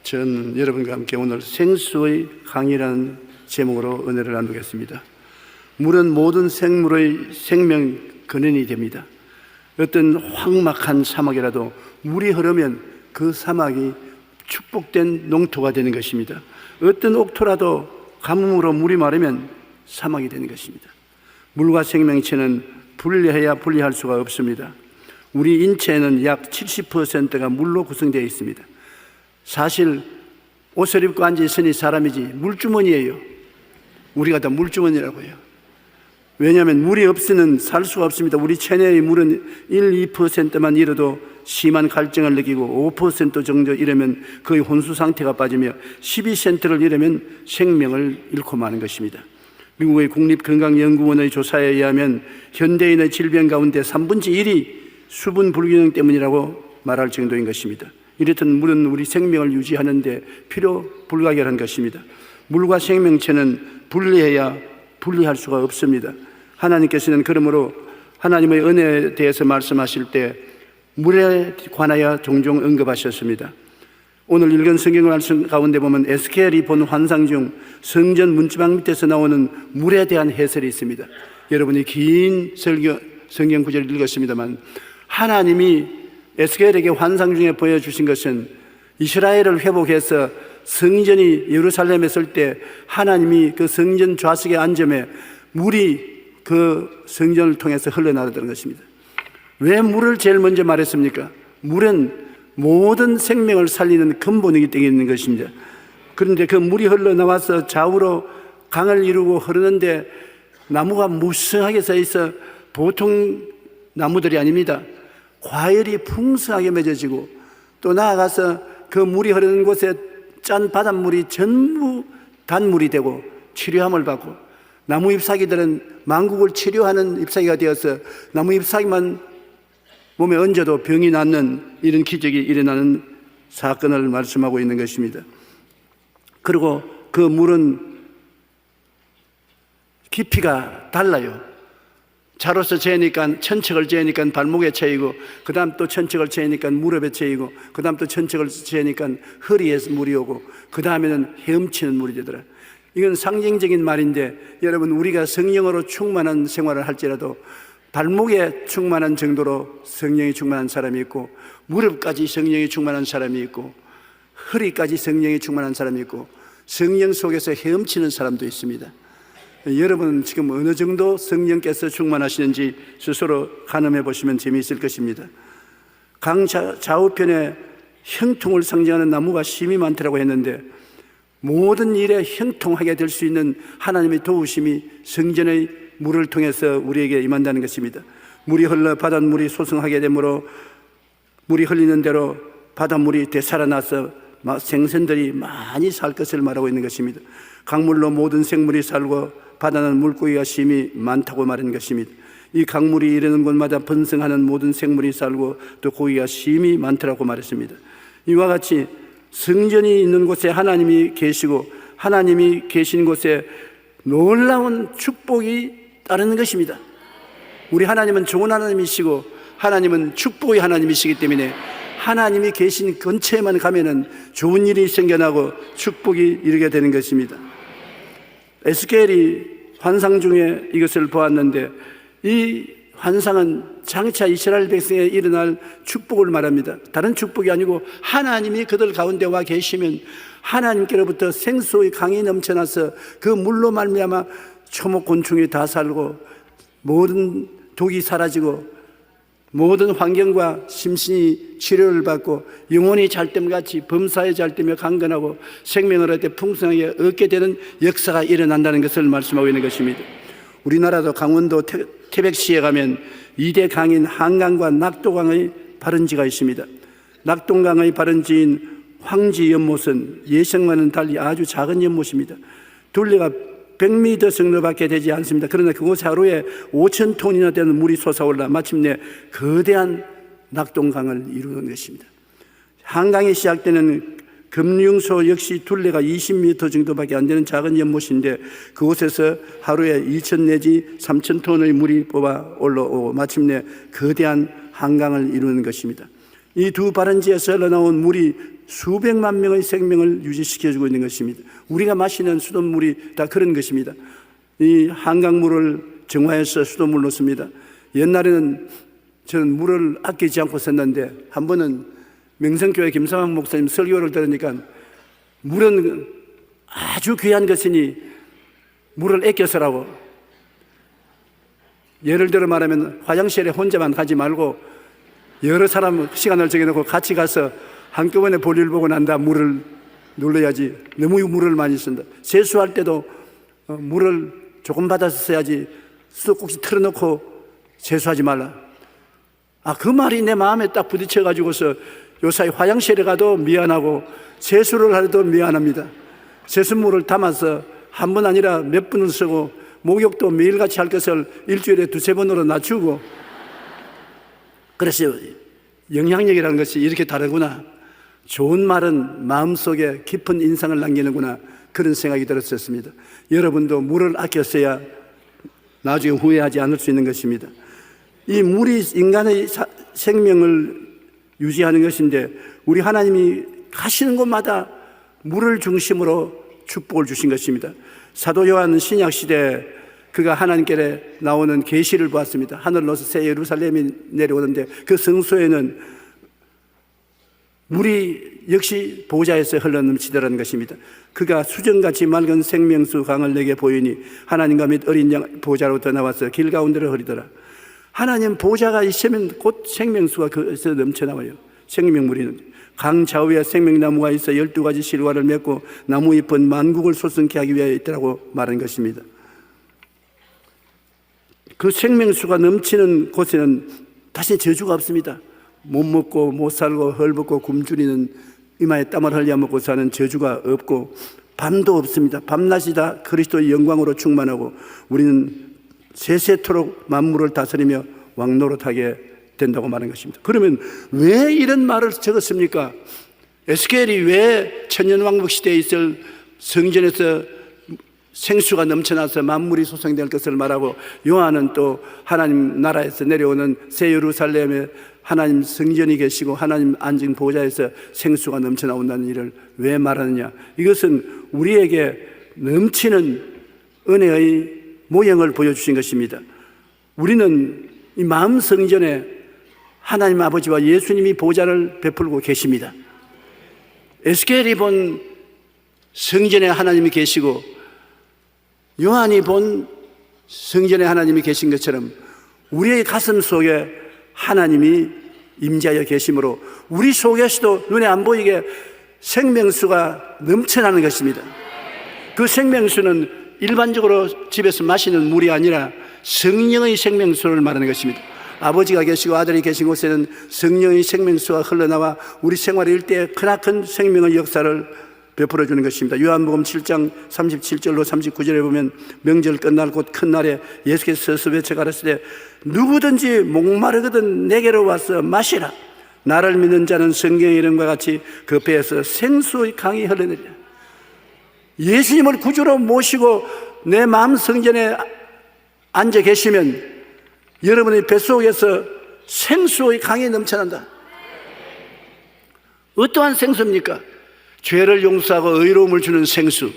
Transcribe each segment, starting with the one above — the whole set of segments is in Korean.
전 여러분과 함께 오늘 생수의 강이라는 제목으로 은혜를 나누겠습니다. 물은 모든 생물의 생명 근원이 됩니다. 어떤 황막한 사막이라도 물이 흐르면 그 사막이 축복된 농토가 되는 것입니다. 어떤 옥토라도 가뭄으로 물이 마르면 사막이 되는 것입니다. 물과 생명체는 분리해야 분리할 수가 없습니다. 우리 인체는 약 70%가 물로 구성되어 있습니다. 사실 옷을 입고 앉아있으니 사람이지 물주머니예요. 우리가 다 물주머니라고 해요. 왜냐하면 물이 없이는 살 수가 없습니다. 우리 체내의 물은 1, 2%만 잃어도 심한 갈증을 느끼고 5% 정도 잃으면 거의 혼수 상태가 빠지며 12센트를 잃으면 생명을 잃고 마는 것입니다. 미국의 국립건강연구원의 조사에 의하면 현대인의 질병 가운데 3분의 1이 수분 불균형 때문이라고 말할 정도인 것입니다. 이렇듯 물은 우리 생명을 유지하는 데 필요 불가결한 것입니다. 물과 생명체는 분리해야 분리할 수가 없습니다. 하나님께서는 그러므로 하나님의 은혜에 대해서 말씀하실 때 물에 관하여 종종 언급하셨습니다. 오늘 읽은 성경 말씀 가운데 보면 에스겔이 본 환상 중 성전 문지방 밑에서 나오는 물에 대한 해설이 있습니다. 여러분이 긴 성경 구절을 읽었습니다만 하나님이 에스겔에게 환상 중에 보여주신 것은 이스라엘을 회복해서 성전이 예루살렘에 설 때 하나님이 그 성전 좌석에 앉음에 물이 그 성전을 통해서 흘러나오던 것입니다. 왜 물을 제일 먼저 말했습니까? 물은 모든 생명을 살리는 근본이기 때문에 있는 것입니다. 그런데 그 물이 흘러나와서 좌우로 강을 이루고 흐르는데 나무가 무성하게 서 있어 보통 나무들이 아닙니다. 과일이 풍성하게 맺어지고 또 나아가서 그 물이 흐르는 곳에 짠 바닷물이 전부 단물이 되고 치료함을 받고 나무 잎사귀들은 만국을 치료하는 잎사귀가 되어서 나무 잎사귀만 몸에 얹어도 병이 낫는 이런 기적이 일어나는 사건을 말씀하고 있는 것입니다. 그리고 그 물은 깊이가 달라요. 자로서 재니까 천척을 재니까 발목에 채이고 그 다음 또 천척을 재니까 무릎에 채이고 그 다음 또 천척을 재니까 허리에서 물이 오고 그 다음에는 헤엄치는 물이 되더라. 이건 상징적인 말인데 여러분 우리가 성령으로 충만한 생활을 할지라도 발목에 충만한 정도로 성령이 충만한 사람이 있고 무릎까지 성령이 충만한 사람이 있고 허리까지 성령이 충만한 사람이 있고 성령 속에서 헤엄치는 사람도 있습니다. 여러분은 지금 어느 정도 성령께서 충만하시는지 스스로 가늠해 보시면 재미있을 것입니다. 강 좌우편에 형통을 상징하는 나무가 심이 많더라고 했는데 모든 일에 형통하게 될 수 있는 하나님의 도우심이 성전의 물을 통해서 우리에게 임한다는 것입니다. 물이 흘러 바닷물이 소성하게 되므로 물이 흘리는 대로 바닷물이 되살아나서 생선들이 많이 살 것을 말하고 있는 것입니다. 강물로 모든 생물이 살고 바다는 물고기가 심이 많다고 말하는 것입니다. 이 강물이 이르는 곳마다 번성하는 모든 생물이 살고 또 고기가 심이 많더라고 말했습니다. 이와 같이 성전이 있는 곳에 하나님이 계시고 하나님이 계신 곳에 놀라운 축복이 따르는 것입니다. 우리 하나님은 좋은 하나님이시고 하나님은 축복의 하나님이시기 때문에 하나님이 계신 근처에만 가면은 좋은 일이 생겨나고 축복이 이르게 되는 것입니다. 에스겔이 환상 중에 이것을 보았는데 이 환상은 장차 이스라엘 백성에 일어날 축복을 말합니다. 다른 축복이 아니고 하나님이 그들 가운데 와 계시면 하나님께로부터 생수의 강이 넘쳐나서 그 물로 말미암아 초목곤충이 다 살고 모든 독이 사라지고 모든 환경과 심신이 치료를 받고 영혼이 잘됨같이 범사에 잘되며 강건하고 생명을 얻되 풍성하게 얻게 되는 역사가 일어난다는 것을 말씀하고 있는 것입니다. 우리나라도 강원도 태백시에 가면 2대 강인 한강과 낙동강의 발원지가 있습니다. 낙동강의 발원지인 황지연못은 예성과는 달리 아주 작은 연못입니다. 둘레가 100m 정도밖에 되지 않습니다. 그러나 그곳에 하루에 5,000톤이나 되는 물이 솟아올라 마침내 거대한 낙동강을 이루는 것입니다. 한강이 시작되는 금융소 역시 둘레가 20m 정도밖에 안 되는 작은 연못인데 그곳에서 하루에 2,000 내지 3,000톤의 물이 뽑아 올라오고 마침내 거대한 한강을 이루는 것입니다. 이 두 발원지에서 흘러나온 물이 수백만 명의 생명을 유지시켜주고 있는 것입니다. 우리가 마시는 수돗물이 다 그런 것입니다. 이 한강물을 정화해서 수돗물 넣습니다. 옛날에는 저는 물을 아끼지 않고 썼는데 한 번은 명성교회 김상환 목사님 설교를 들으니까 물은 아주 귀한 것이니 물을 아껴서라고, 예를 들어 말하면 화장실에 혼자만 가지 말고 여러 사람 시간을 정해놓고 같이 가서 한꺼번에 볼일 보고 난 다음 물을 눌러야지. 너무 물을 많이 쓴다. 세수할 때도 물을 조금 받아서 써야지 수도꼭지 틀어놓고 세수하지 말라. 그 말이 내 마음에 딱 부딪혀가지고서 요사이 화장실에 가도 미안하고 세수를 하려도 미안합니다. 세수물을 담아서 한 번 아니라 몇 분을 쓰고 목욕도 매일같이 할 것을 일주일에 두세 번으로 낮추고, 그래서 영향력이라는 것이 이렇게 다르구나. 좋은 말은 마음속에 깊은 인상을 남기는구나. 그런 생각이 들었었습니다. 여러분도 물을 아껴 써야 나중에 후회하지 않을 수 있는 것입니다. 이 물이 인간의 생명을 유지하는 것인데, 우리 하나님이 가시는 곳마다 물을 중심으로 축복을 주신 것입니다. 사도 요한 신약시대에 그가 하나님께 나오는 계시를 보았습니다. 하늘로서 새 예루살렘이 내려오는데 그 성소에는 물이 역시 보좌에서 흘러넘치더라는 것입니다. 그가 수정같이 맑은 생명수 강을 내게 보이니 하나님과 및 어린 양 보좌로부터 나와서 길 가운데로 흐르더라. 하나님 보좌가 있으면 곧 생명수가 그에서 넘쳐나와요. 생명물이 강 좌우에 생명나무가 있어 12가지 실과를 맺고 나무 잎은 만국을 소성케 하기 위하여 있더라고 말한 것입니다. 그 생명수가 넘치는 곳에는 다시 저주가 없습니다. 못 먹고 못 살고 헐벗고 굶주리는 이마에 땀을 흘려 먹고 사는 저주가 없고, 밤도 없습니다. 밤낮이 다 그리스도의 영광으로 충만하고 우리는 세세토록 만물을 다스리며 왕노릇하게 된다고 말한 것입니다. 그러면 왜 이런 말을 적었습니까? 에스겔이 왜 천년왕국 시대에 있을 성전에서 생수가 넘쳐나서 만물이 소생될 것을 말하고, 요한은 또 하나님 나라에서 내려오는 새 예루살렘에 하나님 성전이 계시고 하나님 앉은 보좌에서 생수가 넘쳐나온다는 일을 왜 말하느냐? 이것은 우리에게 넘치는 은혜의 모형을 보여주신 것입니다. 우리는 이 마음 성전에 하나님 아버지와 예수님이 보좌를 베풀고 계십니다. 에스겔이 본 성전에 하나님이 계시고 요한이 본 성전에 하나님이 계신 것처럼 우리의 가슴 속에 하나님이 임재하여 계심으로 우리 속에서도 눈에 안 보이게 생명수가 넘쳐나는 것입니다. 그 생명수는 일반적으로 집에서 마시는 물이 아니라 성령의 생명수를 말하는 것입니다. 아버지가 계시고 아들이 계신 곳에는 성령의 생명수가 흘러나와 우리 생활 일대에 크나큰 생명의 역사를 베풀어 주는 것입니다. 요한복음 7장 37절로 39절에 보면 명절 끝날 곧 큰 날에 예수께서 서서 외쳐 가라사대 누구든지 목마르거든 내게로 와서 마시라. 나를 믿는 자는 성경의 이름과 같이 그 배에서 생수의 강이 흘러내리라. 예수님을 구주로 모시고 내 마음 성전에 앉아 계시면 여러분의 뱃속에서 생수의 강이 넘쳐난다. 어떠한 생수입니까? 죄를 용서하고 의로움을 주는 생수,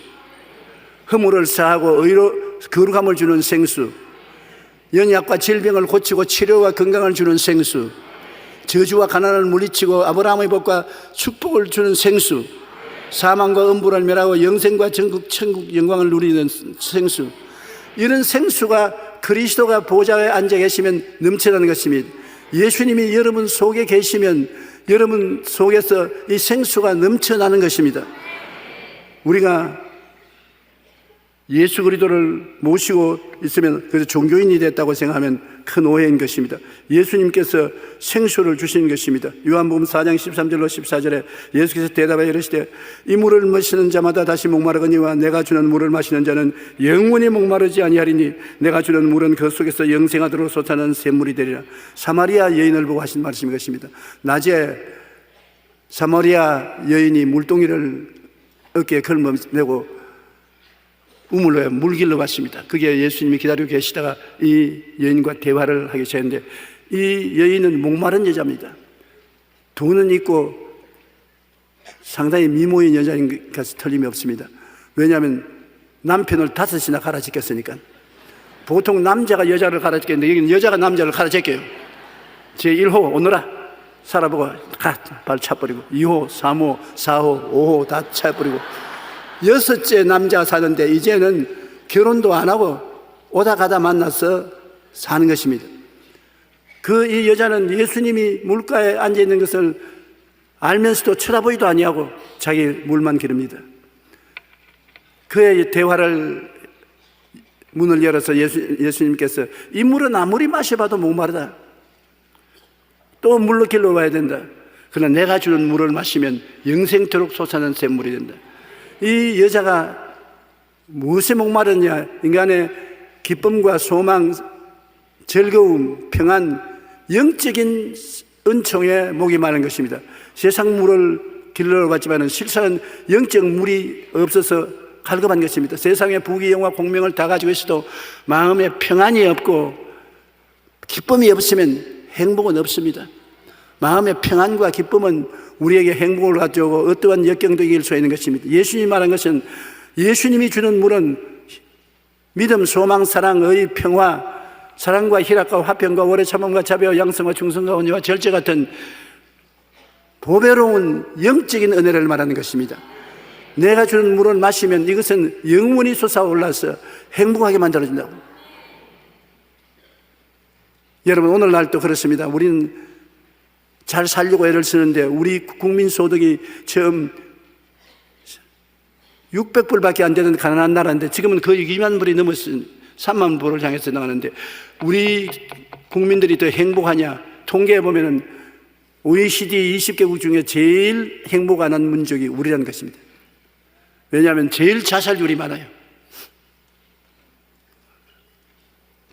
허물을 사하고 거룩함을 주는 생수, 연약과 질병을 고치고 치료와 건강을 주는 생수, 저주와 가난을 물리치고 아브라함의 복과 축복을 주는 생수, 사망과 음부를 멸하고 영생과 천국 영광을 누리는 생수. 이런 생수가 그리스도가 보좌에 앉아 계시면 넘쳐나는 것입니다. 예수님이 여러분 속에 계시면 여러분 속에서 이 생수가 넘쳐나는 것입니다. 우리가 예수 그리스도를 모시고 있으면 그래서 종교인이 됐다고 생각하면 큰 오해인 것입니다. 예수님께서 생수를 주신 것입니다. 요한복음 4장 13절로 14절에 예수께서 대답하여 이르시되 이 물을 마시는 자마다 다시 목마르거니와 내가 주는 물을 마시는 자는 영원히 목마르지 아니하리니 내가 주는 물은 그 속에서 영생하도록 솟아나는 샘물이 되리라. 사마리아 여인을 보고 하신 말씀인 것입니다. 낮에 사마리아 여인이 물동이를 어깨에 걸머매고 우물로 물길로 갔습니다. 그게 예수님이 기다리고 계시다가 이 여인과 대화를 하기 시작했는데 이 여인은 목마른 여자입니다. 돈은 있고 상당히 미모인 여자인 것이 틀림이 없습니다. 왜냐하면 남편을 5이나 갈아짓겠으니까. 보통 남자가 여자를 갈아짓겠는데 여기는 여자가 남자를 갈아짓게요. 제1호 오너라 살아보고 발 차버리고 2호, 3호, 4호, 5호 다 차버리고 6째 남자가 사는데 이제는 결혼도 안 하고 오다 가다 만나서 사는 것입니다. 이 여자는 예수님이 물가에 앉아있는 것을 알면서도 쳐다보지도 아니하고 자기 물만 기릅니다. 그의 대화를 문을 열어서 예수님께서 이 물은 아무리 마셔봐도 목마르다. 또 물로 길러와야 된다. 그러나 내가 주는 물을 마시면 영생토록 솟아나는 샘물이 된다. 이 여자가 무엇에 목마르냐? 인간의 기쁨과 소망, 즐거움, 평안, 영적인 은총에 목이 마른 것입니다. 세상 물을 길러 봤지만 실상은 영적 물이 없어서 갈급한 것입니다. 세상의 부귀영화 공명을 다 가지고 있어도 마음에 평안이 없고 기쁨이 없으면 행복은 없습니다. 마음의 평안과 기쁨은 우리에게 행복을 가져오고 어떠한 역경도 이길 수 있는 것입니다. 예수님이 말한 것은 예수님이 주는 물은 믿음, 소망, 사랑, 의, 평화, 사랑과 희락과 화평과 오래 참음과 자비와 양성과 충성과 온유와 절제 같은 보배로운 영적인 은혜를 말하는 것입니다. 내가 주는 물을 마시면 이것은 영원히 솟아올라서 행복하게 만들어진다고. 여러분 오늘날도 그렇습니다. 우리는 잘 살려고 애를 쓰는데 우리 국민 소득이 처음 600불밖에 안 되는 가난한 나라인데 지금은 거의 2만 불이 넘었은 3만 불을 향해서 나가는데 우리 국민들이 더 행복하냐? 통계에 보면은 OECD 20개국 중에 제일 행복 안 한 민족이 우리라는 것입니다. 왜냐하면 제일 자살률이 많아요.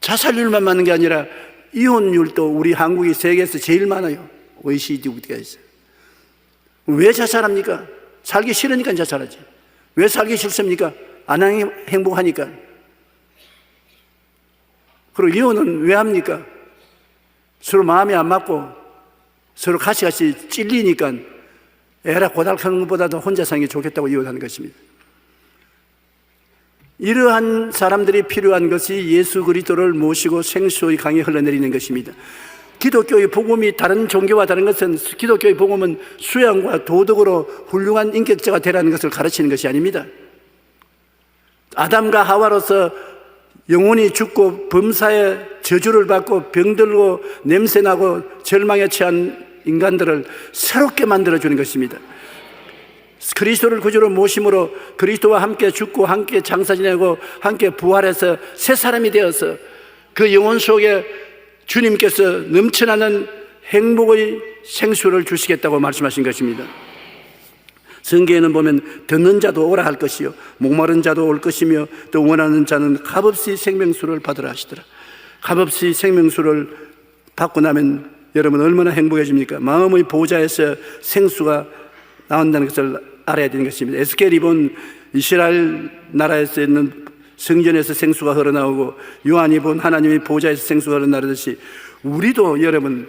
자살률만 많은 게 아니라 이혼율도 우리 한국이 세계에서 제일 많아요. OECD 국가에서. 왜 자살합니까? 살기 싫으니까 자살하지. 왜 살기 싫습니까? 안 행복하니까. 그리고 이혼은 왜 합니까? 서로 마음이 안 맞고 서로 같이 찔리니까 애라 고달하는 것보다도 혼자 사는 게 좋겠다고 이혼하는 것입니다. 이러한 사람들이 필요한 것이 예수 그리스도를 모시고 생수의 강이 흘러내리는 것입니다. 기독교의 복음이 다른 종교와 다른 것은 기독교의 복음은 수양과 도덕으로 훌륭한 인격자가 되라는 것을 가르치는 것이 아닙니다. 아담과 하와로서 영혼이 죽고 범사의 저주를 받고 병들고 냄새나고 절망에 처한 인간들을 새롭게 만들어주는 것입니다. 그리스도를 구주로 모심으로 그리스도와 함께 죽고 함께 장사 지내고 함께 부활해서 새 사람이 되어서 그 영혼 속에 주님께서 넘쳐나는 행복의 생수를 주시겠다고 말씀하신 것입니다. 성경에는 보면 듣는 자도 오라 할 것이요 목마른 자도 올 것이며 또 원하는 자는 값없이 생명수를 받으라 하시더라. 값없이 생명수를 받고 나면 여러분 얼마나 행복해집니까? 마음의 보좌에서 생수가 나온다는 것을 알아야 되는 것입니다. 에스겔이 본 이스라엘 나라에서 있는 성전에서 생수가 흘러나오고 요한이 본 하나님의 보좌에서 생수가 흘러나오듯이 우리도 여러분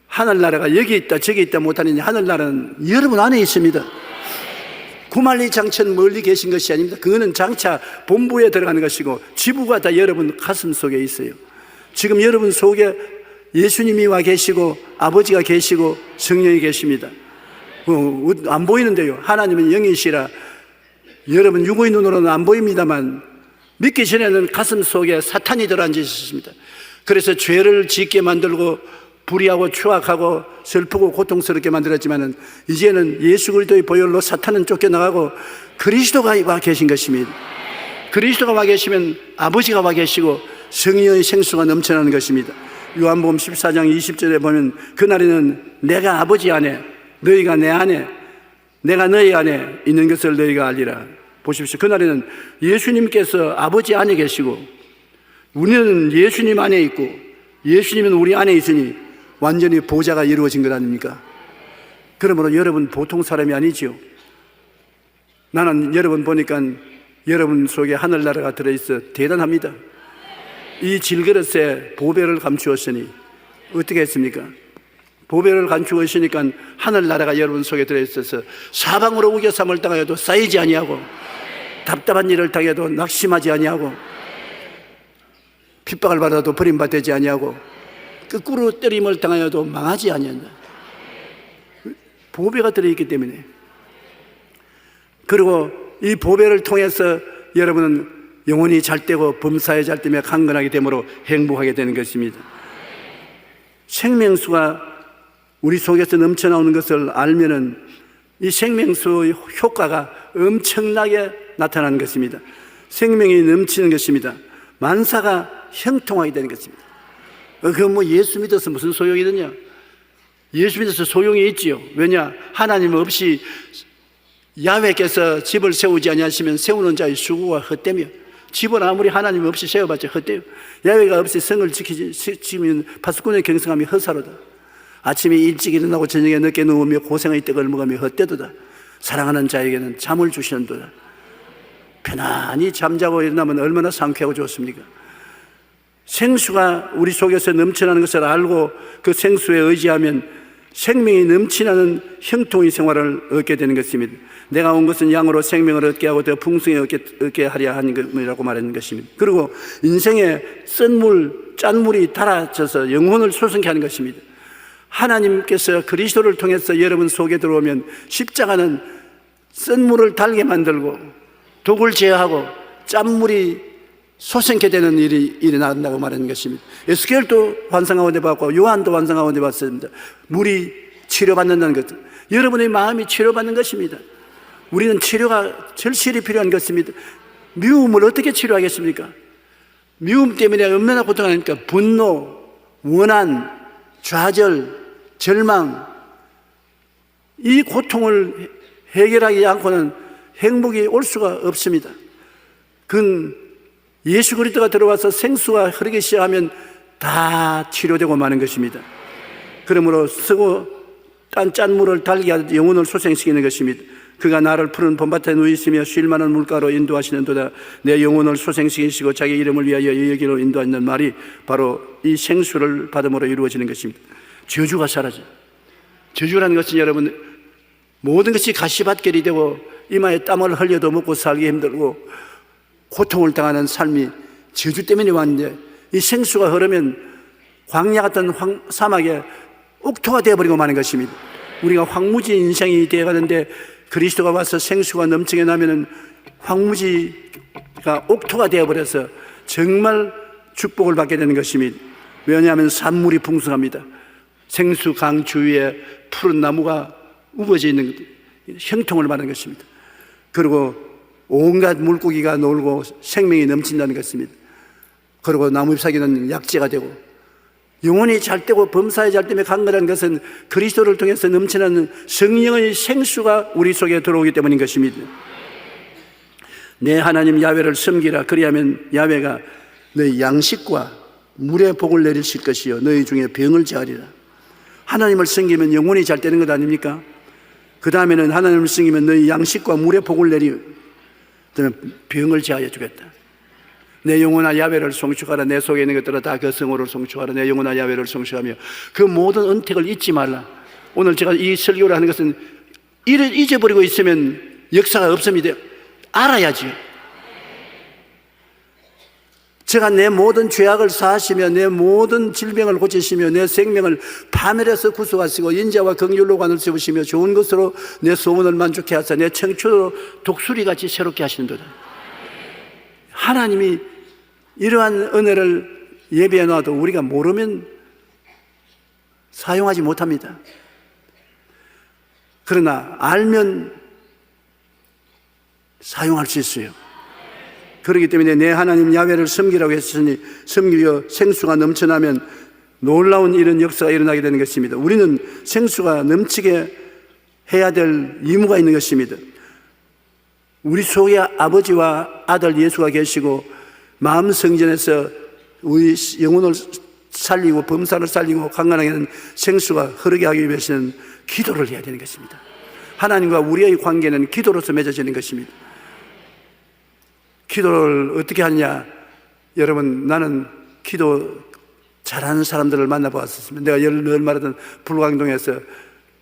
하늘나라가 여기 있다 저기 있다 못하느냐 하늘나라는 여러분 안에 있습니다. 구만리 장천 멀리 계신 것이 아닙니다. 그거는 장차 본부에 들어가는 것이고 지부가 다 여러분 가슴 속에 있어요. 지금 여러분 속에 예수님이 와 계시고 아버지가 계시고 성령이 계십니다. 안 보이는데요. 하나님은 영이시라 여러분 육의 눈으로는 안 보입니다만 믿기 전에는 가슴 속에 사탄이 들어앉아 있었습니다. 그래서 죄를 짓게 만들고 불의하고 추악하고 슬프고 고통스럽게 만들었지만 이제는 예수 그리스도의 보혈로 사탄은 쫓겨나가고 그리스도가 와 계신 것입니다. 그리스도가 와 계시면 아버지가 와 계시고 성령의 생수가 넘쳐나는 것입니다. 요한복음 14장 20절에 보면 그날에는 내가 아버지 안에 너희가 내 안에 내가 너희 안에 있는 것을 너희가 알리라. 보십시오. 그날에는 예수님께서 아버지 안에 계시고 우리는 예수님 안에 있고 예수님은 우리 안에 있으니 완전히 보좌가 이루어진 것 아닙니까? 그러므로 여러분 보통 사람이 아니지요. 나는 여러분 보니까 여러분 속에 하늘나라가 들어있어 대단합니다. 이 질그릇에 보배를 감추었으니 어떻게 했습니까? 보배를 감추으시니까 하늘나라가 여러분 속에 들어있어서 사방으로 우겨삼을 당하여도 쌓이지 아니하고 답답한 일을 당해도 낙심하지 아니하고 핍박을 받아도 버림받지 아니하고 거꾸로 때림을 당하여도 망하지 아니한다. 보배가 들어있기 때문에. 그리고 이 보배를 통해서 여러분은 영혼이 잘되고 범사에 잘되며 강건하게 되므로 행복하게 되는 것입니다. 생명수가 우리 속에서 넘쳐나오는 것을 알면은 이 생명수의 효과가 엄청나게 나타나는 것입니다. 생명이 넘치는 것입니다. 만사가 형통하게 되는 것입니다. 뭐 예수 믿어서 무슨 소용이 있느냐? 예수 믿어서 소용이 있지요. 왜냐? 하나님 없이 야훼께서 집을 세우지 아니하시면 세우는 자의 수고가 헛되며, 집은 아무리 하나님 없이 세워봤자 헛되요. 야훼가 없이 성을 지키면 파수꾼의 경성함이 헛사로다. 아침에 일찍 일어나고 저녁에 늦게 누우며 고생의 떡을 먹으며 헛되도다. 사랑하는 자에게는 잠을 주시는도다. 편안히 잠자고 일어나면 얼마나 상쾌하고 좋습니까? 생수가 우리 속에서 넘쳐나는 것을 알고 그 생수에 의지하면 생명이 넘치나는 형통의 생활을 얻게 되는 것입니다. 내가 온 것은 양으로 생명을 얻게 하고 더 풍성히 얻게 하려 하는 것이라고 말하는 것입니다. 그리고 인생에 쓴물, 짠물이 달아져서 영혼을 소성케 하는 것입니다. 하나님께서 그리스도를 통해서 여러분 속에 들어오면 십자가는 쓴물을 달게 만들고 독을 제어하고 짠물이 소생케 되는 일이 일어난다고 말하는 것입니다. 에스겔도 환상 가운데 봤고 요한도 환상 가운데 봤습니다. 물이 치료받는다는 것. 여러분의 마음이 치료받는 것입니다. 우리는 치료가 절실히 필요한 것입니다. 미움을 어떻게 치료하겠습니까? 미움 때문에 얼마나 고통하니까 분노, 원한, 좌절, 절망, 이 고통을 해결하지 않고는 행복이 올 수가 없습니다. 그건 예수 그리스도가 들어와서 생수가 흐르기 시작하면 다 치료되고 마는 것입니다. 그러므로 쓰고 짠물을 달게 하듯 영혼을 소생시키는 것입니다. 그가 나를 푸른 봄밭에 누이시며 쉴 만한 물가로 인도하시는도다. 내 영혼을 소생시키시고 자기 이름을 위하여 여기로 인도하는 말이 바로 이 생수를 받음으로 이루어지는 것입니다. 저주가 사라져. 저주라는 것은 여러분 모든 것이 가시밭길이 되고 이마에 땀을 흘려도 먹고 살기 힘들고 고통을 당하는 삶이 저주 때문에 왔는데, 이 생수가 흐르면 광야 같은 사막에 옥토가 되어버리고 마는 것입니다. 우리가 황무지 인생이 되어가는데 그리스도가 와서 생수가 넘치게 나면은 황무지가 옥토가 되어버려서 정말 축복을 받게 되는 것입니다. 왜냐하면 산물이 풍성합니다. 생수 강 주위에 푸른 나무가 우거져 있는 형통을 받는 것입니다. 그리고 온갖 물고기가 놀고 생명이 넘친다는 것입니다. 그리고 나무잎사귀는 약재가 되고 영혼이 잘되고 범사에 잘되며 강건한 것은 그리스도를 통해서 넘치는 성령의 생수가 우리 속에 들어오기 때문인 것입니다. 내 하나님 야훼를 섬기라. 그리하면 야훼가 너희 양식과 물의 복을 내리실 것이요 너희 중에 병을 제하리라. 하나님을 섬기면 영혼이 잘되는 것 아닙니까? 그 다음에는 하나님을 섬기면 너희 양식과 물의 복을 내리요 병을 제하여 주겠다. 내 영혼아 야훼를 송축하라. 내 속에 있는 것들은 다 그 성호를 송축하라. 내 영혼아 야훼를 송축하며 그 모든 은택을 잊지 말라. 오늘 제가 이 설교를 하는 것은 잊어버리고 있으면 역사가 없습니다. 알아야지요. 제가 내 모든 죄악을 사하시며 내 모든 질병을 고치시며 내 생명을 파멸해서 구속하시고 인자와 긍휼로 관을 세우시며 좋은 것으로 내 소원을 만족해 하사 내 청춘으로 독수리같이 새롭게 하시는도다. 하나님이 이러한 은혜를 예비해 놔도 우리가 모르면 사용하지 못합니다. 그러나 알면 사용할 수 있어요. 그렇기 때문에 내 하나님 야훼를 섬기라고 했으니 섬기며 생수가 넘쳐나면 놀라운 이런 역사가 일어나게 되는 것입니다. 우리는 생수가 넘치게 해야 될 의무가 있는 것입니다. 우리 속에 아버지와 아들 예수가 계시고 마음 성전에서 우리 영혼을 살리고 범사를 살리고 강건하게 하는 생수가 흐르게 하기 위해서는 기도를 해야 되는 것입니다. 하나님과 우리의 관계는 기도로서 맺어지는 것입니다. 기도를 어떻게 하느냐? 여러분, 나는 기도 잘하는 사람들을 만나보았습니다. 내가 늘 말하던 불광동에서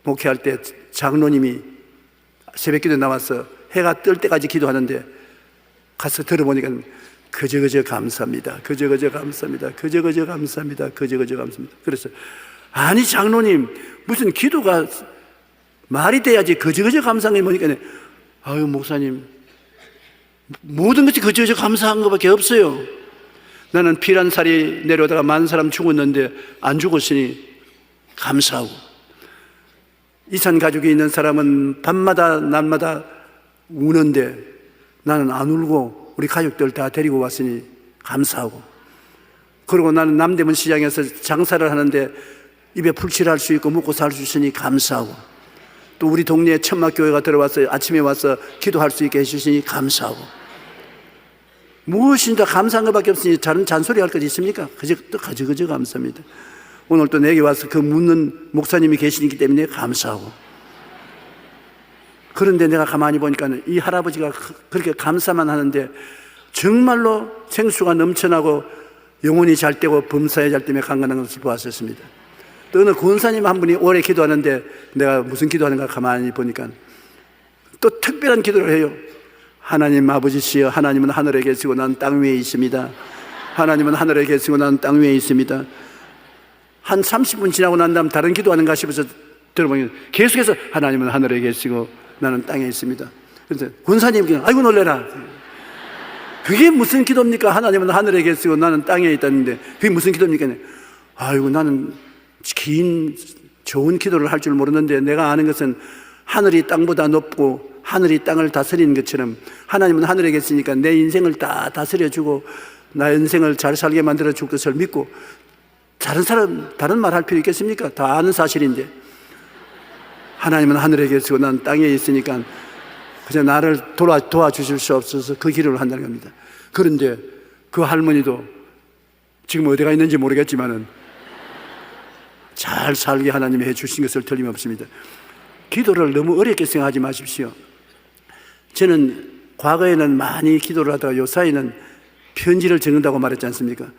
목회할 때 장로님이 새벽 기도 나와서 해가 뜰 때까지 기도하는데 가서 들어보니까 그저 감사합니다. 그저 감사합니다. 그저 감사합니다. 그저 감사합니다. 그래서 아니 장로님 무슨 기도가 말이 돼야지 그저 감사한 게 뭐니까 아유 목사님 모든 것이 그저 감사한 것밖에 없어요. 나는 피란 살이 내려오다가 많은 사람 죽었는데 안 죽었으니 감사하고, 이산 가족이 있는 사람은 밤마다 날마다 우는데 나는 안 울고 우리 가족들 다 데리고 왔으니 감사하고, 그리고 나는 남대문 시장에서 장사를 하는데 입에 풀칠할 수 있고 먹고 살 수 있으니 감사하고, 또 우리 동네에 천막교회가 들어와서 아침에 와서 기도할 수 있게 해주시니 감사하고, 무엇이 다 감사한 것밖에 없으니 다른 잔소리 할 것 있습니까? 그저 감사합니다. 오늘 또 내게 와서 그 묻는 목사님이 계시기 때문에 감사하고, 그런데 내가 가만히 보니까 이 할아버지가 그렇게 감사만 하는데 정말로 생수가 넘쳐나고 영혼이 잘 되고 범사에 잘 때문에 강건한 것을 보았었습니다. 또 어느 권사님 한 분이 오래 기도하는데 내가 무슨 기도하는가 가만히 보니까 또 특별한 기도를 해요. 하나님 아버지시여, 하나님은 하늘에 계시고 난 땅 위에 있습니다. 하나님은 하늘에 계시고 난 땅 위에 있습니다. 한 30분 지나고 난 다음 다른 기도하는가 싶어서 들어보니 계속해서 하나님은 하늘에 계시고 나는 땅에 있습니다. 그래서 권사님께 아이고 놀래라, 그게 무슨 기도입니까? 하나님은 하늘에 계시고 나는 땅에 있다는데 그게 무슨 기도입니까? 아이고 나는 긴 좋은 기도를 할 줄 모르는데 내가 아는 것은 하늘이 땅보다 높고 하늘이 땅을 다스리는 것처럼 하나님은 하늘에 계시니까 내 인생을 다 다스려주고 나 인생을 잘 살게 만들어줄 것을 믿고, 다른 말 할 필요 있겠습니까? 다 아는 사실인데 하나님은 하늘에 계시고 난 땅에 있으니까 그저 나를 도와주실 수 없어서 그 기도를 한다는 겁니다. 그런데 그 할머니도 지금 어디가 있는지 모르겠지만은 잘 살게 하나님이 해주신 것을 틀림없습니다. 기도를 너무 어렵게 생각하지 마십시오. 저는 과거에는 많이 기도를 하다가 요사이는 편지를 적는다고 말했지 않습니까?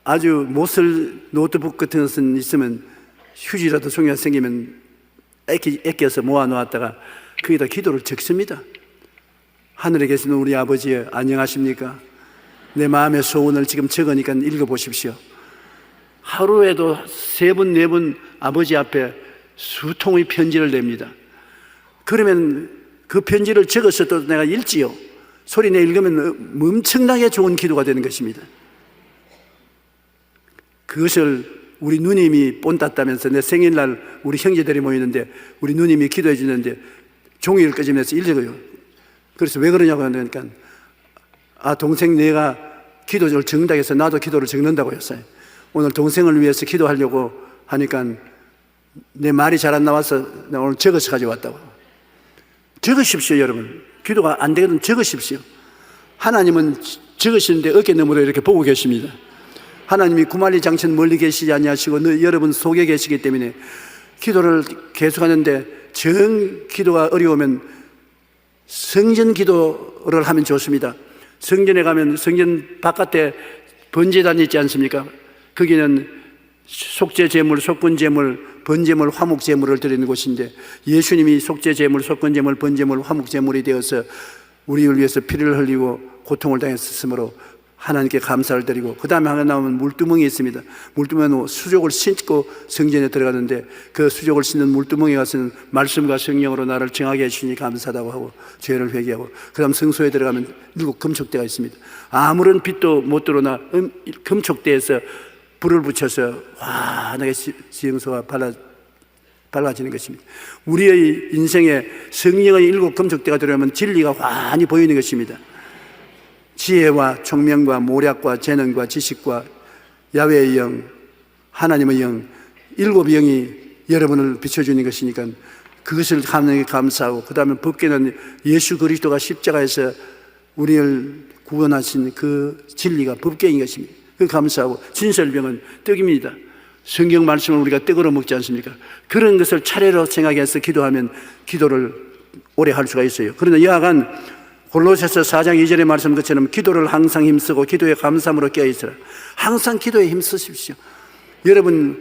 아주 못 쓸 노트북 같은 것은 있으면 휴지라도 송이가 생기면 애껴서 모아놓았다가 거기다 기도를 적습니다. 하늘에 계시는 우리 아버지 안녕하십니까? 내 마음의 소원을 지금 적으니까 읽어보십시오. 하루에도 3번, 4번 아버지 앞에 수통의 편지를 냅니다. 그러면 그 편지를 적어서 또 내가 읽지요. 소리내 읽으면 엄청나게 좋은 기도가 되는 것입니다. 그것을 우리 누님이 본땄다면서 내 생일날 우리 형제들이 모이는데 우리 누님이 기도해 주는데 종이를 끄집어내서 읽어요. 그래서 왜 그러냐고 하니까 동생 내가 기도를 적는다고 해서 나도 기도를 적는다고 했어요. 오늘 동생을 위해서 기도하려고 하니까 내 말이 잘 안 나와서 나 오늘 적어서 가져왔다고. 적으십시오 여러분. 기도가 안 되거든 적으십시오. 하나님은 적으시는데 어깨 너머로 이렇게 보고 계십니다. 하나님이 구만리 장천 멀리 계시지 아니하시고 여러분 속에 계시기 때문에 기도를 계속하는데 정 기도가 어려우면 성전 기도를 하면 좋습니다. 성전에 가면 성전 바깥에 번제단이 있지 않습니까? 거기는 속죄제물, 속건제물, 번제물, 화목제물을 드리는 곳인데 예수님이 속죄제물, 속건제물, 번제물, 화목제물이 되어서 우리를 위해서 피를 흘리고 고통을 당했으므로 하나님께 감사를 드리고, 그 다음에 하나 나오면 물두멍이 있습니다. 물두멍은 수족을 씻고 성전에 들어가는데 그 수족을 씻는 물두멍에 가서는 말씀과 성령으로 나를 정하게 해주시니 감사하다고 하고 죄를 회개하고, 그 다음 성소에 들어가면 7 금촉대가 있습니다. 아무런 빛도 못 들어오나 금촉대에서 불을 붙여서 환하게 지성소가 밝아지는 것입니다. 우리의 인생에 성령의 7 금촉대가 들어오면 진리가 환히 보이는 것입니다. 지혜와 총명과 모략과 재능과 지식과 야훼의 영, 하나님의 영, 7 영이 여러분을 비춰주는 것이니까 그것을 하나님께 감사하고, 그 다음에 법궤는 예수 그리스도가 십자가에서 우리를 구원하신 그 진리가 법궤인 것입니다. 그 감사하고, 진설병은 떡입니다. 성경 말씀을 우리가 떡으로 먹지 않습니까? 그런 것을 차례로 생각해서 기도하면 기도를 오래 할 수가 있어요. 그러나 여하간 골로새서 4장 2절의 말씀 것처럼 기도를 항상 힘쓰고 기도에 감사함으로 깨어있으라. 항상 기도에 힘쓰십시오. 여러분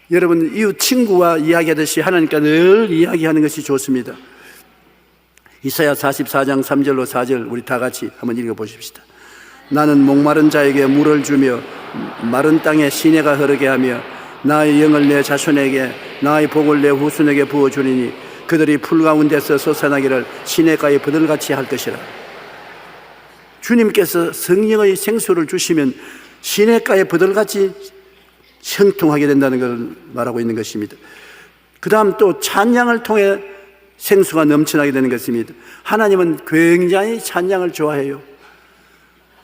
이웃 친구와 이야기하듯이 하나님과 늘 이야기하는 것이 좋습니다. 이사야 44장 3절로 4절 우리 다 같이 한번 읽어보십시다. 나는 목마른 자에게 물을 주며 마른 땅에 시내가 흐르게 하며 나의 영을 내 자손에게 나의 복을 내 후손에게 부어주리니 그들이 풀 가운데서 솟아나기를 시내가에 버들같이 할 것이라. 주님께서 성령의 생수를 주시면 시내가에 버들같이 형통하게 된다는 걸 말하고 있는 것입니다. 그 다음 또 찬양을 통해 생수가 넘쳐나게 되는 것입니다. 하나님은 굉장히 찬양을 좋아해요.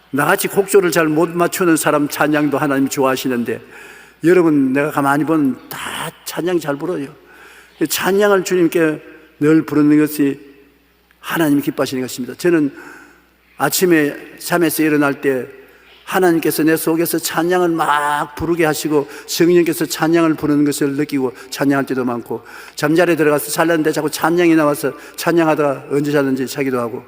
나같이 곡조를 잘 못 맞추는 사람 찬양도 하나님 좋아하시는데, 여러분 내가 가만히 보면 다 찬양 잘 불어요. 찬양을 주님께 늘 부르는 것이 하나님이 기뻐하시는 것입니다. 저는 아침에 잠에서 일어날 때 하나님께서 내 속에서 찬양을 막 부르게 하시고 성령께서 찬양을 부르는 것을 느끼고 찬양할 때도 많고, 잠자리에 들어가서 잘랐는데 자꾸 찬양이 나와서 찬양하다가 언제 잤는지 자기도 하고,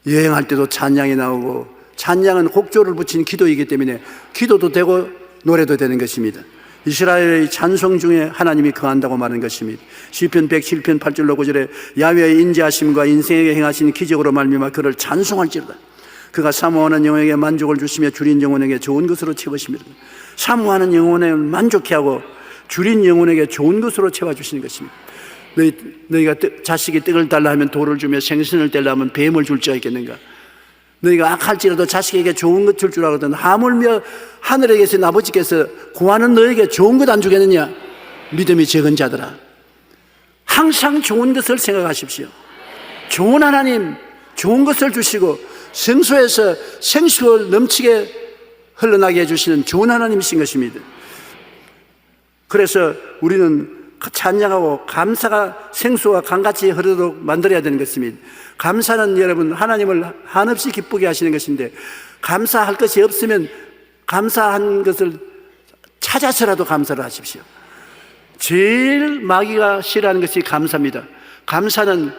여행할 때도 찬양이 나오고, 찬양은 곡조를 붙인 기도이기 때문에 기도도 되고 노래도 되는 것입니다. 이스라엘의 찬송 중에 하나님이 거한다고 말하는 것입니다. 시편 107편 8절로 9절에 야훼의 인자하심과 인생에게 행하신 기적으로 말미암아 그를 찬송할지로다. 그가 사모하는 영혼에게 만족을 주시며 줄인 영혼에게 좋은 것으로 채우십니다. 사모하는 영혼을 만족해 하고 줄인 영혼에게 좋은 것으로 채워주시는 것입니다. 너희가 자식이 떡을 달라 하면 돌을 주며 생선을 떼려 하면 뱀을 줄 자 있겠는가? 너희가 악할지라도 자식에게 좋은 것 줄 줄 알거든 하물며 하늘에 계신 아버지께서 구하는 너에게 좋은 것 안 주겠느냐? 믿음이 적은 자들아, 항상 좋은 것을 생각하십시오. 좋은 하나님, 좋은 것을 주시고 생수에서 생수를 넘치게 흘러나게 해주시는 좋은 하나님이신 것입니다. 그래서 우리는 찬양하고 감사가 생수와 강같이 흐르도록 만들어야 되는 것입니다. 감사는 여러분 하나님을 한없이 기쁘게 하시는 것인데, 감사할 것이 없으면 감사한 것을 찾아서라도 감사를 하십시오. 제일 마귀가 싫어하는 것이 감사입니다. 감사는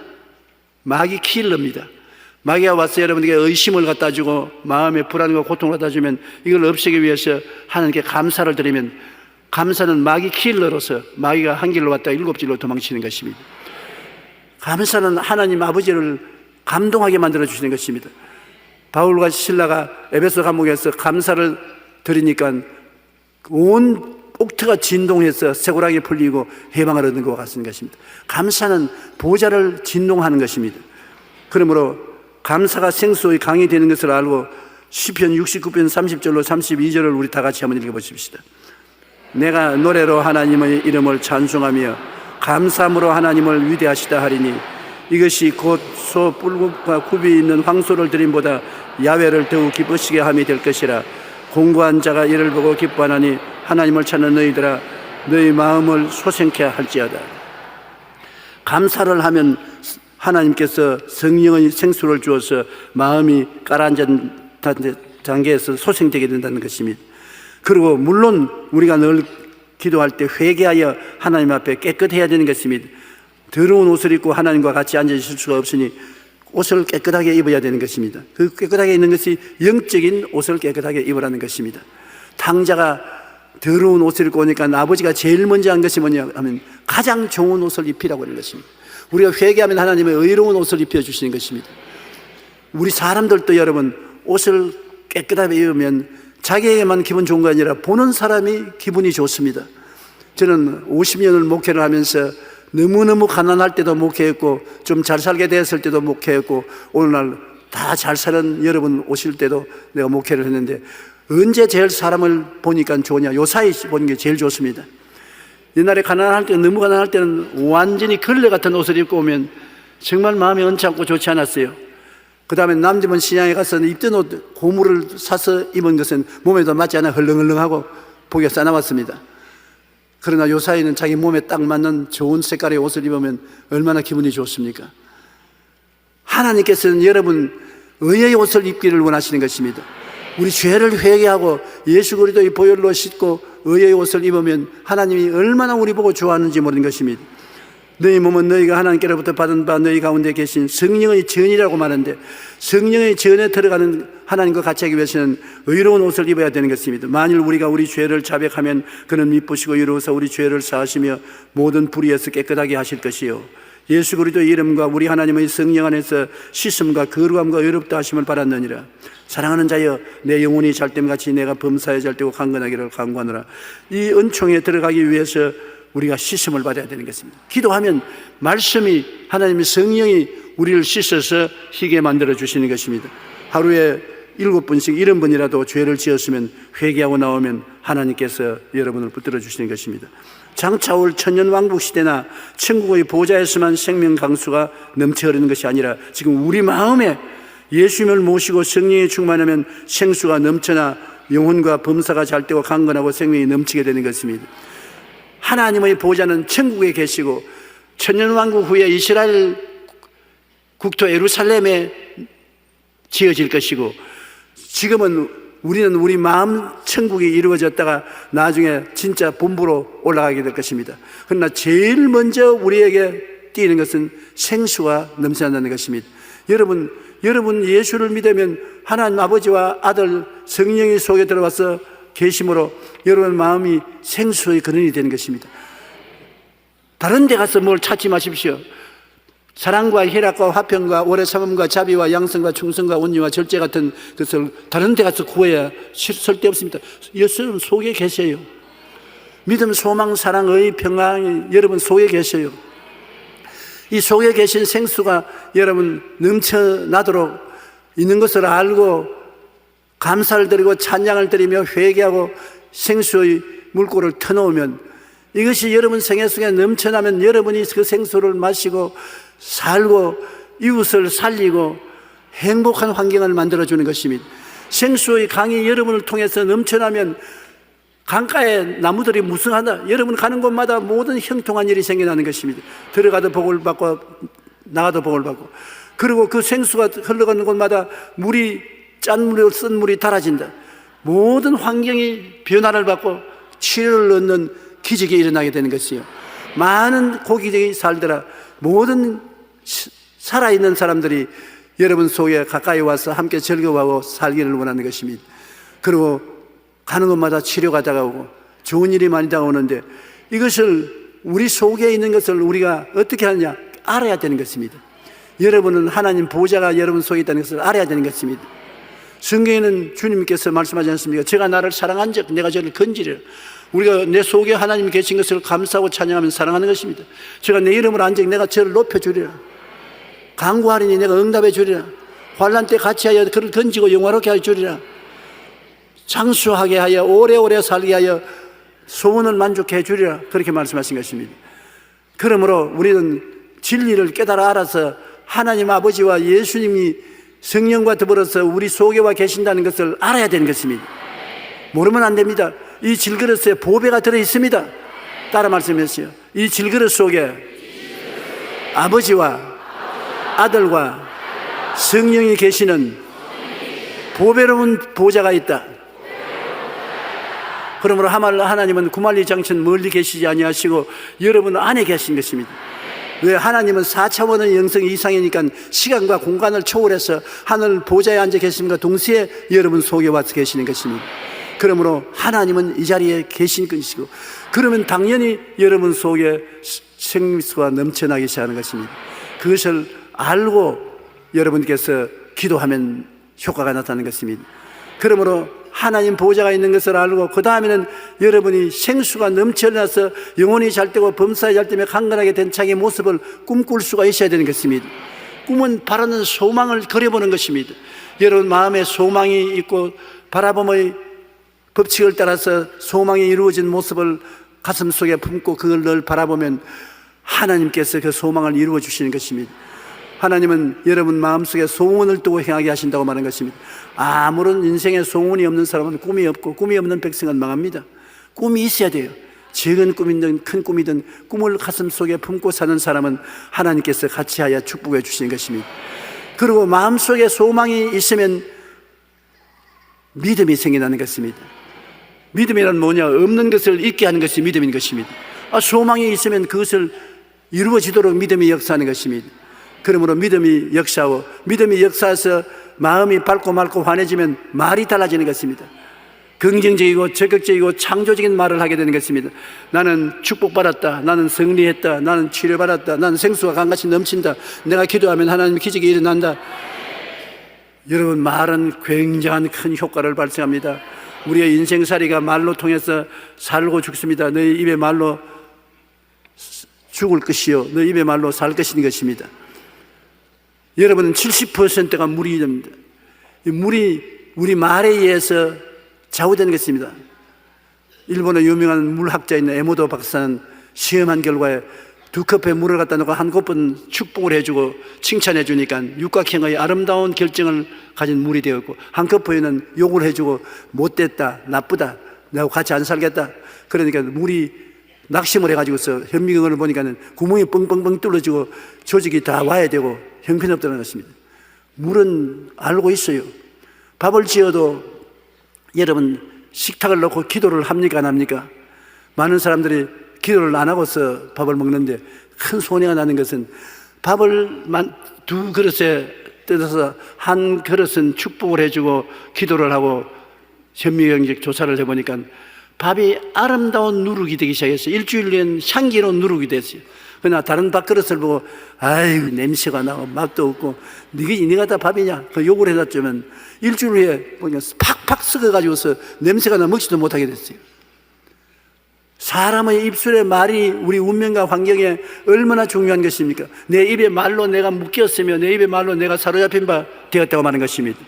마귀 킬러입니다. 마귀가 와서 여러분에게 의심을 갖다 주고 마음의 불안과 고통을 갖다 주면 이걸 없애기 위해서 하나님께 감사를 드리면, 감사는 마귀 킬러로서 마귀가 한 길로 왔다가 7길로 도망치는 것입니다. 감사는 하나님 아버지를 감동하게 만들어 주시는 것입니다. 바울과 실라가 에베소 감옥에서 감사를 드리니까 온 옥토가 진동해서 쇠고랑이 풀리고 해방을 얻는 것과 같은 것입니다. 감사는 보좌를 진동하는 것입니다. 그러므로 감사가 생수의 강이 되는 것을 알고 시편 69편 30절로 32절을 우리 다 같이 한번 읽어보십시다. 내가 노래로 하나님의 이름을 찬송하며 감사함으로 하나님을 위대하시다 하리니 이것이 곧 소 뿔과 굽이 있는 황소를 드림보다 야훼를 더욱 기쁘시게 함이 될 것이라. 공고한 자가 이를 보고 기뻐하나니 하나님을 찾는 너희들아 너희 마음을 소생케 할지어다. 감사를 하면 하나님께서 성령의 생수를 주어서 마음이 가라앉은 단계에서 소생되게 된다는 것입니다. 그리고 물론 우리가 늘 기도할 때 회개하여 하나님 앞에 깨끗해야 되는 것입니다. 더러운 옷을 입고 하나님과 같이 앉아 있을 수가 없으니 옷을 깨끗하게 입어야 되는 것입니다. 그 깨끗하게 입는 것이 영적인 옷을 깨끗하게 입으라는 것입니다. 탕자가 더러운 옷을 입고 오니까 아버지가 제일 먼저 한 것이 뭐냐 하면 가장 좋은 옷을 입히라고 하는 것입니다. 우리가 회개하면 하나님의 의로운 옷을 입혀주시는 것입니다. 우리 사람들도 여러분 옷을 깨끗하게 입으면 자기에게만 기분 좋은 거 아니라 보는 사람이 기분이 좋습니다. 저는 50년을 목회를 하면서 너무너무 가난할 때도 목회했고 좀 잘 살게 되었을 때도 목회했고 오늘날 다 잘 사는 여러분 오실 때도 내가 목회를 했는데, 언제 제일 사람을 보니까 좋으냐? 요 사이 보는 게 제일 좋습니다. 옛날에 가난할 때, 너무 가난할 때는 완전히 걸레 같은 옷을 입고 오면 정말 마음이 언짢고 좋지 않았어요. 그 다음에 남대문 시장에 가서 입던 옷, 고무를 사서 입은 것은 몸에도 맞지 않아 헐렁헐렁하고 보기가 싸나웠습니다. 그러나 요 사이는 자기 몸에 딱 맞는 좋은 색깔의 옷을 입으면 얼마나 기분이 좋습니까? 하나님께서는 여러분 의의 옷을 입기를 원하시는 것입니다. 우리 죄를 회개하고 예수 그리스도의 보혈로 씻고 의의 옷을 입으면 하나님이 얼마나 우리 보고 좋아하는지 모르는 것입니다. 너희 몸은 너희가 하나님께로부터 받은 바 너희 가운데 계신 성령의 전이라고 말하는데, 성령의 전에 들어가는 하나님과 같이 하기 위해서는 의로운 옷을 입어야 되는 것입니다. 만일 우리가 우리 죄를 자백하면 그는 미쁘시고 의로워서 우리 죄를 사하시며 모든 불의에서 깨끗하게 하실 것이요, 예수 그리스도의 이름과 우리 하나님의 성령 안에서 씻음과 거룩함과 의롭다 하심을 받았느니라. 사랑하는 자여, 내 영혼이 잘됨같이 내가 범사에 잘되고 강건하기를 간구하노라. 이 은총에 들어가기 위해서 우리가 씻음을 받아야 되는 것입니다. 기도하면 말씀이, 하나님의 성령이 우리를 씻어서 희게 만들어 주시는 것입니다. 하루에 7번씩 70번이라도 죄를 지었으면 회개하고 나오면 하나님께서 여러분을 붙들어 주시는 것입니다. 장차 올 천년왕국 시대나 천국의 보좌에서만 생명 강수가 넘쳐 흐르는 것이 아니라 지금 우리 마음에 예수님을 모시고 성령이 충만하면 생수가 넘쳐나 영혼과 범사가 잘되고 강건하고 생명이 넘치게 되는 것입니다. 하나님의 보좌는 천국에 계시고 천년왕국 후에 이스라엘 국토 예루살렘에 지어질 것이고, 지금은 우리는 우리 마음 천국이 이루어졌다가 나중에 진짜 본부로 올라가게 될 것입니다. 그러나 제일 먼저 우리에게 띄는 것은 생수가 넘쳐난다는 것입니다. 여러분 예수를 믿으면 하나님 아버지와 아들 성령이 속에 들어와서 계심으로 여러분 마음이 생수의 근원이 되는 것입니다. 다른 데 가서 뭘 찾지 마십시오. 사랑과 희락과 화평과 오래 참음과 자비와 양성과 충성과 온유와 절제 같은 것을 다른 데 가서 구해야 쓸데없습니다. 예수는 속에 계셔요. 믿음, 소망, 사랑, 의, 평안이 여러분 속에 계셔요. 이 속에 계신 생수가 여러분 넘쳐나도록 있는 것을 알고 감사를 드리고 찬양을 드리며 회개하고 생수의 물꼬를 터놓으면, 이것이 여러분 생애 속에 넘쳐나면 여러분이 그 생수를 마시고 살고 이웃을 살리고 행복한 환경을 만들어주는 것입니다. 생수의 강이 여러분을 통해서 넘쳐나면 강가에 나무들이 무성하다. 여러분 가는 곳마다 모든 형통한 일이 생겨나는 것입니다. 들어가도 복을 받고 나가도 복을 받고, 그리고 그 생수가 흘러가는 곳마다 물이, 짠물로 쓴 물이 달아진다. 모든 환경이 변화를 받고 치료를 얻는 기적이 일어나게 되는 것이요, 많은 고기들이 살더라. 모든 살아있는 사람들이 여러분 속에 가까이 와서 함께 즐거워하고 살기를 원하는 것입니다. 그리고 가는 곳마다 치료가 다가오고 좋은 일이 많이 다가오는데, 이것을 우리 속에 있는 것을 우리가 어떻게 하느냐 알아야 되는 것입니다. 여러분은 하나님 보좌가 여러분 속에 있다는 것을 알아야 되는 것입니다. 성경에는 주님께서 말씀하지 않습니까? 제가 나를 사랑한 적 내가 저를 건지리라. 우리가 내 속에 하나님이 계신 것을 감사하고 찬양하면 사랑하는 것입니다. 제가 내 이름을 안 적 내가 저를 높여주리라. 간구하리니 내가 응답해 주리라. 환난 때 같이 하여 그를 건지고 영화롭게 하여 주리라. 장수하게 하여 오래오래 살게 하여 소원을 만족해 주리라. 그렇게 말씀하신 것입니다. 그러므로 우리는 진리를 깨달아 알아서 하나님 아버지와 예수님이 성령과 더불어서 우리 속에 와 계신다는 것을 알아야 되는 것입니다. 모르면 안 됩니다. 이 질그릇에 보배가 들어있습니다. 따라 말씀하세요. 이 질그릇 속에 아버지와 아들과 성령이 계시는 보배로운 보좌가 있다. 그러므로 하나님은 구만리장천 멀리 계시지 아니하시고 여러분 안에 계신 것입니다. 왜? 하나님은 4차원의 영성 이상이니까 시간과 공간을 초월해서 하늘 보좌에 앉아 계심과 동시에 여러분 속에 와서 계시는 것입니다. 그러므로 하나님은 이 자리에 계신 것이고, 그러면 당연히 여러분 속에 생수가 넘쳐나기 시작하는 것입니다. 그것을 알고 여러분께서 기도하면 효과가 나타나는 것입니다. 그러므로 하나님 보좌가 있는 것을 알고 그 다음에는 여러분이 생수가 넘쳐나서 영혼이 잘되고 범사에 잘되며 강건하게 된 자기 모습을 꿈꿀 수가 있어야 되는 것입니다. 꿈은 바라는 소망을 그려보는 것입니다. 여러분 마음에 소망이 있고 바라봄의 법칙을 따라서 소망이 이루어진 모습을 가슴 속에 품고 그걸 늘 바라보면 하나님께서 그 소망을 이루어 주시는 것입니다. 하나님은 여러분 마음속에 소원을 두고 행하게 하신다고 말하는 것입니다. 아무런 인생에 소원이 없는 사람은 꿈이 없고 꿈이 없는 백성은 망합니다. 꿈이 있어야 돼요. 작은 꿈이든 큰 꿈이든 꿈을 가슴 속에 품고 사는 사람은 하나님께서 같이 하여 축복해 주시는 것입니다. 그리고 마음속에 소망이 있으면 믿음이 생겨나는 것입니다. 믿음이란 뭐냐? 없는 것을 있게 하는 것이 믿음인 것입니다. 소망이 있으면 그것을 이루어지도록 믿음이 역사하는 것입니다. 그러므로 믿음이 역사하고 믿음이 역사해서 마음이 밝고 맑고 환해지면 말이 달라지는 것입니다. 긍정적이고 적극적이고 창조적인 말을 하게 되는 것입니다. 나는 축복받았다, 나는 승리했다, 나는 치료받았다, 나는 생수가 강같이 넘친다, 내가 기도하면 하나님의 기적이 일어난다. 여러분, 말은 굉장한 큰 효과를 발생합니다. 우리의 인생살이가 말로 통해서 살고 죽습니다. 너희 입의 말로 죽을 것이요 너희 입의 말로 살 것인 것입니다. 여러분은 70%가 물이 됩니다. 물이 우리 말에 의해서 좌우되는 것입니다. 일본의 유명한 물학자인 에모도 박사는 시험한 결과에 2컵에 물을 갖다 놓고 한 컵은 축복을 해주고 칭찬해 주니까 육각형의 아름다운 결정을 가진 물이 되었고, 한 컵에는 욕을 해주고 못됐다, 나쁘다, 내가 같이 안 살겠다. 그러니까 물이 낙심을 해가지고서 현미경을 보니까는 구멍이 뻥뻥뻥 뚫어지고 조직이 다 와야 되고 형편없다는 것입니다. 물은 알고 있어요. 밥을 지어도 여러분 식탁을 놓고 기도를 합니까 안 합니까? 많은 사람들이 기도를 안 하고서 밥을 먹는데 큰 손해가 나는 것은 밥을 2그릇에 뜯어서 한 그릇은 축복을 해주고 기도를 하고 현미경적 조사를 해보니까 밥이 아름다운 누룩이 되기 시작했어요. 일주일 뒤엔 향기로운 누룩이 됐어요. 그러나 다른 밥그릇을 보고 아이고 냄새가 나고 맛도 없고 네가 다 밥이냐 그 욕을 해놨지만 일주일 후에 보니까 팍팍 썩어가지고서 냄새가 나 먹지도 못하게 됐어요. 사람의 입술의 말이 우리 운명과 환경에 얼마나 중요한 것입니까? 내 입의 말로 내가 묶였으며 내 입의 말로 내가 사로잡힌 바 되었다고 말하는 것입니다.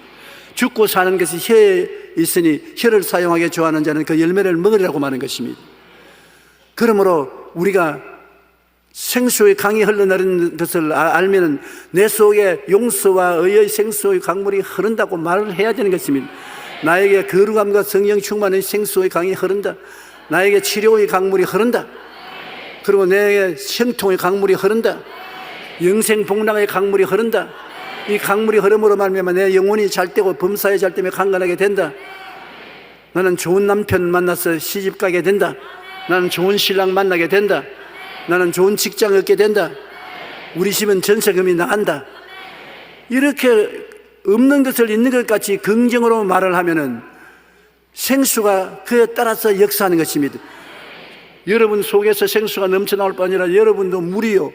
죽고 사는 것이 혀에 있으니 혀를 사용하게 좋아하는 자는 그 열매를 먹으리라고 말하는 것입니다. 그러므로 우리가 생수의 강이 흘러내리는 것을 알면 내 속에 용서와 의의 생수의 강물이 흐른다고 말을 해야 되는 것입니다. 나에게 거룩함과 성령 충만의 생수의 강이 흐른다. 나에게 치료의 강물이 흐른다. 그리고 내게 형통의 강물이 흐른다. 영생 복락의 강물이 흐른다. 이 강물이 흐름으로 말미암아 내 영혼이 잘되고 범사에 잘되며 강건하게 된다. 나는 좋은 남편 만나서 시집 가게 된다. 나는 좋은 신랑 만나게 된다. 나는 좋은 직장 얻게 된다. 우리 집은 전세금이 나간다. 이렇게 없는 것을 있는 것 같이 긍정으로 말을 하면은 생수가 그에 따라서 역사하는 것입니다. 여러분 속에서 생수가 넘쳐나올 뿐 아니라 여러분도 물이요.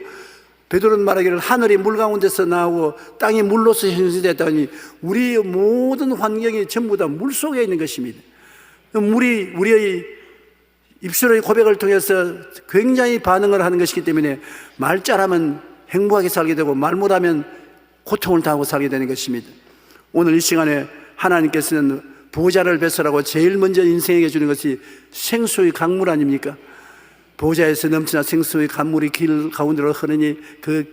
베드로는 말하기를 하늘이 물 가운데서 나오고 땅이 물로서 형성됐다니 우리의 모든 환경이 전부 다 물 속에 있는 것입니다. 물이 우리의 입술의 고백을 통해서 굉장히 반응을 하는 것이기 때문에 말 잘하면 행복하게 살게 되고 말 못하면 고통을 당하고 살게 되는 것입니다. 오늘 이 시간에 하나님께서는 보좌를 배설하고 제일 먼저 인생에게 주는 것이 생수의 강물 아닙니까? 보좌에서 넘치나 생수의 강물이 길 가운데로 흐르니 그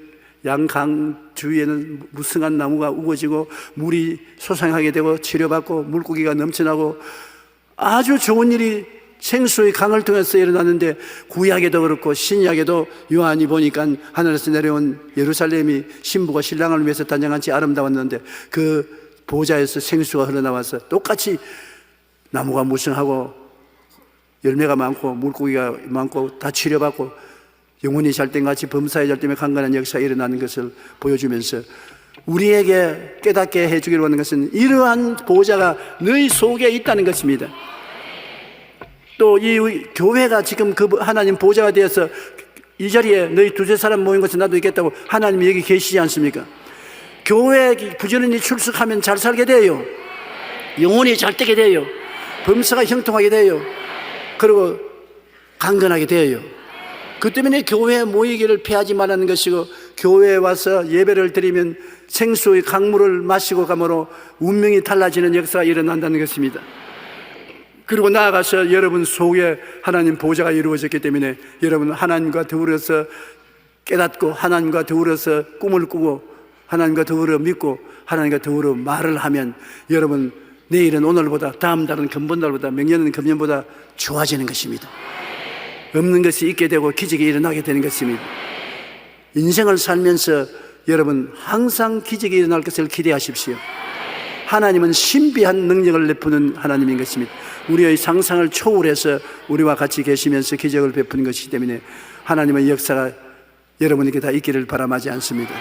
양강 주위에는 무성한 나무가 우거지고 물이 솟아나게 되고 치료받고 물고기가 넘쳐나고 아주 좋은 일이 생수의 강을 통해서 일어났는데, 구약에도 그렇고 신약에도 요한이 보니까 하늘에서 내려온 예루살렘이 신부가 신랑을 위해서 단장한지 아름다웠는데 그 보좌에서 생수가 흘러나와서 똑같이 나무가 무성하고 열매가 많고 물고기가 많고 다 치료받고 영혼이 잘된 같이 범사에 잘되며 강건한 역사가 일어나는 것을 보여주면서 우리에게 깨닫게 해주기로 하는 것은 이러한 보좌가 너희 속에 있다는 것입니다. 또 이 교회가 지금 그 하나님 보좌가 되어서 이 자리에 너희 2-3사람 모인 것은 나도 있겠다고 하나님이 여기 계시지 않습니까? 교회에 부지런히 출석하면 잘 살게 돼요. 영혼이 잘 되게 돼요. 범사가 형통하게 돼요. 그리고 강건하게 돼요. 그 때문에 교회에 모이기를 피하지 말라는 것이고, 교회에 와서 예배를 드리면 생수의 강물을 마시고 가므로 운명이 달라지는 역사가 일어난다는 것입니다. 그리고 나아가서 여러분 속에 하나님 보좌가 이루어졌기 때문에 여러분 하나님과 더불어서 깨닫고 하나님과 더불어서 꿈을 꾸고 하나님과 더불어 믿고 하나님과 더불어 말을 하면 여러분 내일은 오늘보다, 다음 달은 금번달보다, 명년은 금년보다 좋아지는 것입니다. 없는 것이 있게 되고 기적이 일어나게 되는 것입니다. 인생을 살면서 여러분 항상 기적이 일어날 것을 기대하십시오. 하나님은 신비한 능력을 내푸는 하나님인 것입니다. 우리의 상상을 초월해서 우리와 같이 계시면서 기적을 베푸는 것이기 때문에 하나님의 역사가 여러분에게 다 있기를 바람하지 않습니다.